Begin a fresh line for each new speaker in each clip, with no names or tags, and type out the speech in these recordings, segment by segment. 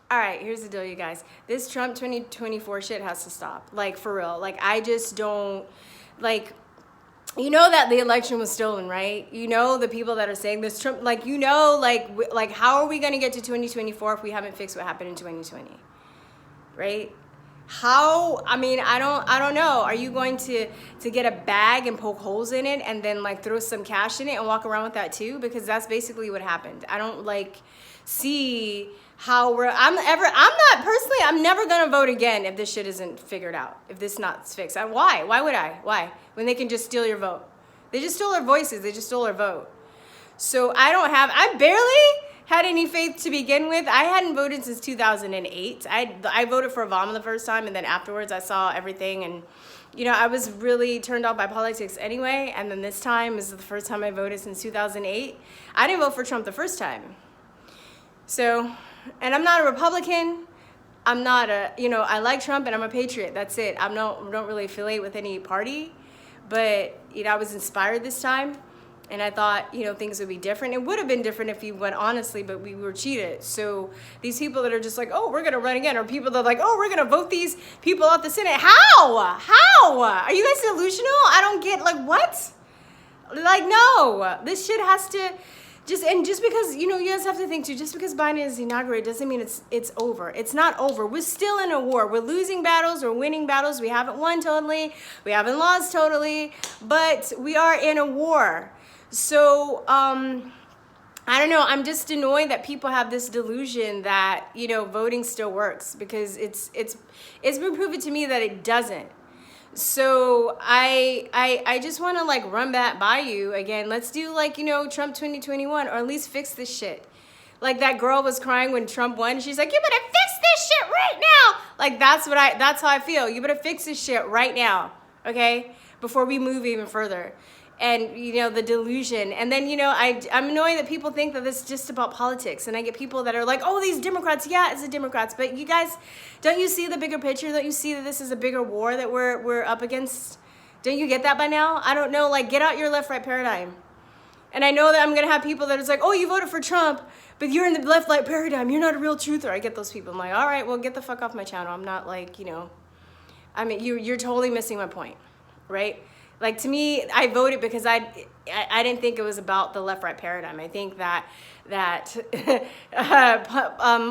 All right, here's the deal, you guys. This Trump 2024 shit has to stop. Like, for real. Like, I just don't, like, you know that the election was stolen, right? You know the people that are saying this Trump, like, you know, like how are we going to get to 2024 if we haven't fixed what happened in 2020, right? How, I mean, I don't know. Are you going to get a bag and poke holes in it and then like throw some cash in it and walk around with that too? Because that's basically what happened. I don't like see how I'm never gonna vote again if this shit isn't figured out, if this not fixed. Why would I, when they can just steal your vote? They just stole our voices, they just stole our vote. So I barely had any faith to begin with. I hadn't voted since 2008. I voted for Obama the first time, and then afterwards I saw everything, and you know, I was really turned off by politics anyway, and then this time is the first time I voted since 2008. I didn't vote for Trump the first time. So, and I'm not a Republican. I'm not a, you know, I like Trump and I'm a patriot. That's it. I don't really affiliate with any party, but, you know, I was inspired this time and I thought, you know, things would be different. It would have been different if you went honestly, but we were cheated. So these people that are just like, oh, we're going to run again, or people that are like, oh, we're going to vote these people out the Senate. How? Are you guys delusional? I don't get, like, what? Like, no, this shit has to, just because, you know, you guys have to think too, just because Biden is inaugurated doesn't mean it's over. It's not over. We're still in a war. We're losing battles. We're winning battles. We haven't won totally. We haven't lost totally, but we are in a war. So, I don't know. I'm just annoyed that people have this delusion that, you know, voting still works, because it's been proven to me that it doesn't. So I just want to like run that by you again. Let's do, like, you know, Trump 2021, or at least fix this shit. Like that girl was crying when Trump won. She's like, you better fix this shit right now. Like that's how I feel. You better fix this shit right now. Okay? Before we move even further. And, you know, the delusion. And then, you know, I'm annoyed that people think that this is just about politics. And I get people that are like, oh, these Democrats. Yeah, it's the Democrats. But you guys, don't you see the bigger picture? Don't you see that this is a bigger war that we're up against? Don't you get that by now? I don't know. Like, get out your left-right paradigm. And I know that I'm going to have people that is like, oh, you voted for Trump, but you're in the left-right paradigm. You're not a real truther. I get those people. I'm like, all right, well, get the fuck off my channel. I'm not like, you know, I mean, you're totally missing my point, right? Like, to me, I voted because I didn't think it was about the left-right paradigm. I think that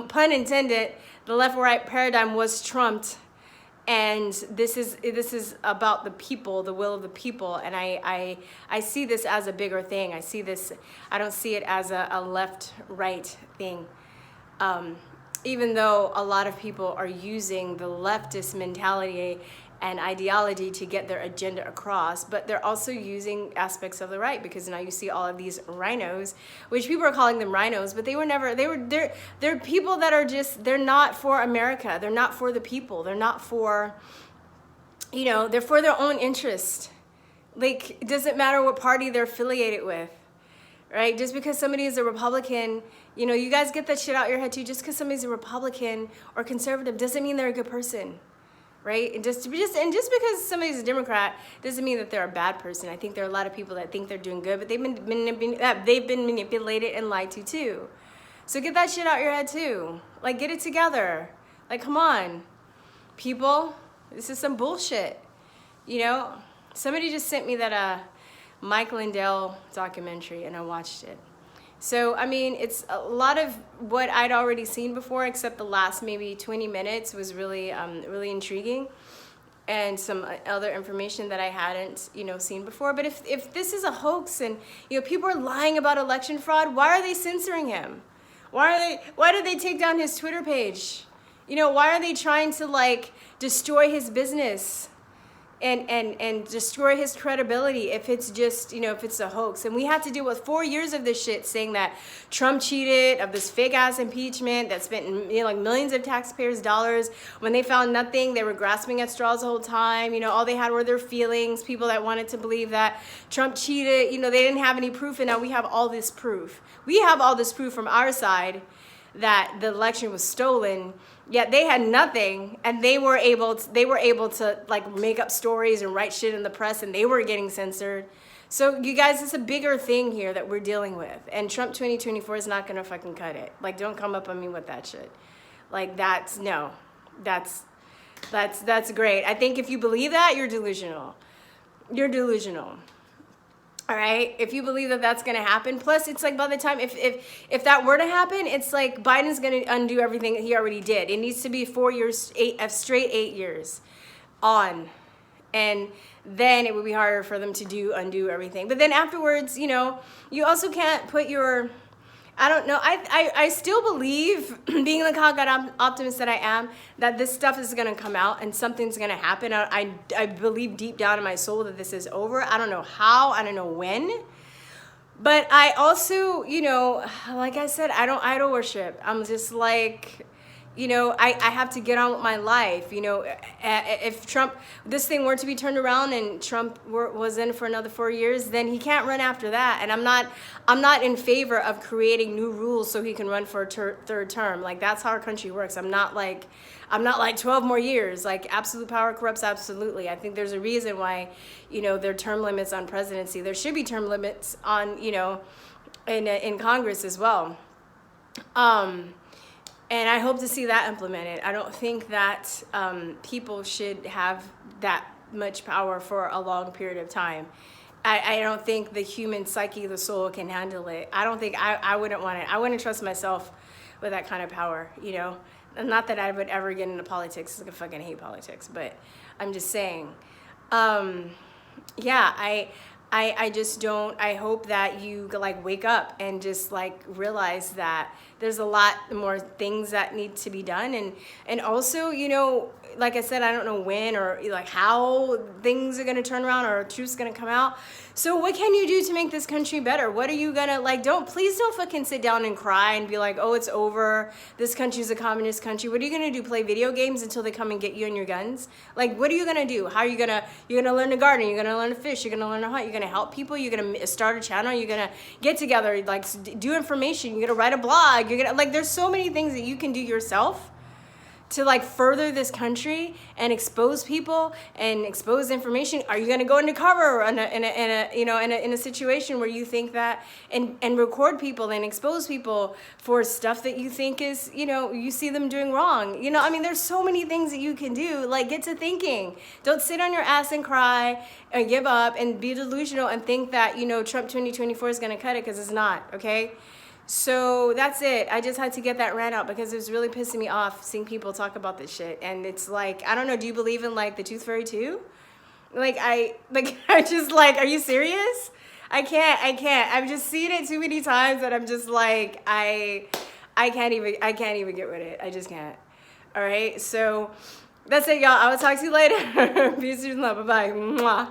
pun intended, the left-right paradigm was trumped, and this is about the people, the will of the people, and I see this as a bigger thing. I don't see it as a left-right thing. Even though a lot of people are using the leftist mentality and ideology to get their agenda across, but they're also using aspects of the right, because now you see all of these rhinos, which people are calling them rhinos, but they're people that are just, they're not for America. They're not for the people. They're not for, you know, they're for their own interest. Like, it doesn't matter what party they're affiliated with, right? Just because somebody is a Republican, you know, you guys get that shit out your head too. Just because somebody's a Republican or conservative doesn't mean they're a good person. Right? And just because somebody's a Democrat doesn't mean that they're a bad person. I think there are a lot of people that think they're doing good, but they've been manipulated and lied to too. So get that shit out your head too. Like, get it together. Like, come on, people. This is some bullshit. You know, somebody just sent me that Mike Lindell documentary, and I watched it. So, I mean, it's a lot of what I'd already seen before, except the last maybe 20 minutes was really, really intriguing, and some other information that I hadn't, you know, seen before. But if this is a hoax and, you know, people are lying about election fraud, why are they censoring him? Why did they take down his Twitter page? You know, why are they trying to, like, destroy his business? And destroy his credibility if it's just, you know, if it's a hoax. And we had to deal with 4 years of this shit saying that Trump cheated, of this fake ass impeachment that spent, you know, like millions of taxpayers' dollars. When they found nothing, they were grasping at straws the whole time. You know, all they had were their feelings. People that wanted to believe that Trump cheated, you know, they didn't have any proof, and now we have all this proof. We have all this proof from our side that the election was stolen, yet they had nothing, and they were able to like make up stories and write shit in the press, and they were getting censored. So you guys, it's a bigger thing here that we're dealing with, and Trump 2024 is not gonna fucking cut it. Like, don't come up on me with that shit. Like that's great. I think if you believe that, you're delusional. You're delusional. All right. If you believe that that's going to happen, plus it's like by the time if that were to happen, it's like Biden's going to undo everything that he already did. It needs to be 4 years, straight 8 years on, and then it would be harder for them to undo everything. But then afterwards, you know, you also can't put your, I don't know. I still believe, being the God optimist that I am, that this stuff is going to come out and something's going to happen. I believe deep down in my soul that this is over. I don't know how. I don't know when. But I also, you know, like I said, I don't idol worship. I'm just like, you know, I have to get on with my life. You know, if Trump, this thing were to be turned around and Trump was in for another 4 years, then he can't run after that. And I'm not in favor of creating new rules so he can run for a third term. Like, that's how our country works. I'm not like 12 more years. Like, absolute power corrupts absolutely. I think there's a reason why, you know, there are term limits on presidency. There should be term limits on, you know, in Congress as well. And I hope to see that implemented. I don't think that people should have that much power for a long period of time. I don't think the human psyche, the soul, can handle it. I don't think I wouldn't want it. I wouldn't trust myself with that kind of power, you know? Not that I would ever get into politics, because I fucking hate politics, but I'm just saying. Yeah, I just don't, I hope that you like wake up and just like realize that there's a lot more things that need to be done. And also, you know, like I said, I don't know when or like how things are going to turn around or truth's going to come out. So what can you do to make this country better? What are you going to like, please don't fucking sit down and cry and be like, oh, it's over. This country's a communist country. What are you going to do? Play video games until they come and get you and your guns? Like, what are you going to do? How are you going to, you're going to learn to garden. You're going to learn to fish. You're going to learn to hunt. You're going to help people. You're going to start a channel. You're going to get together, like do information. You're going to write a blog. You're going to like, there's so many things that you can do yourself to like further this country and expose people and expose information. Are you going to go undercover in a situation where you think that and record people and expose people for stuff that you think is, you know, you see them doing wrong? You know, I mean, there's so many things that you can do. Like, get to thinking. Don't sit on your ass and cry and give up and be delusional and think that, you know, Trump 2024 is going to cut it, because it's not, okay? So that's it. I just had to get that rant out because it was really pissing me off seeing people talk about this shit. And it's like, I don't know, do you believe in like the tooth fairy too? I just like, are you serious? I can't. I've just seen it too many times that I'm just like, I can't even get with it. I just can't. All right. So that's it, y'all. I will talk to you later. Peace and love. Bye-bye. Mwah.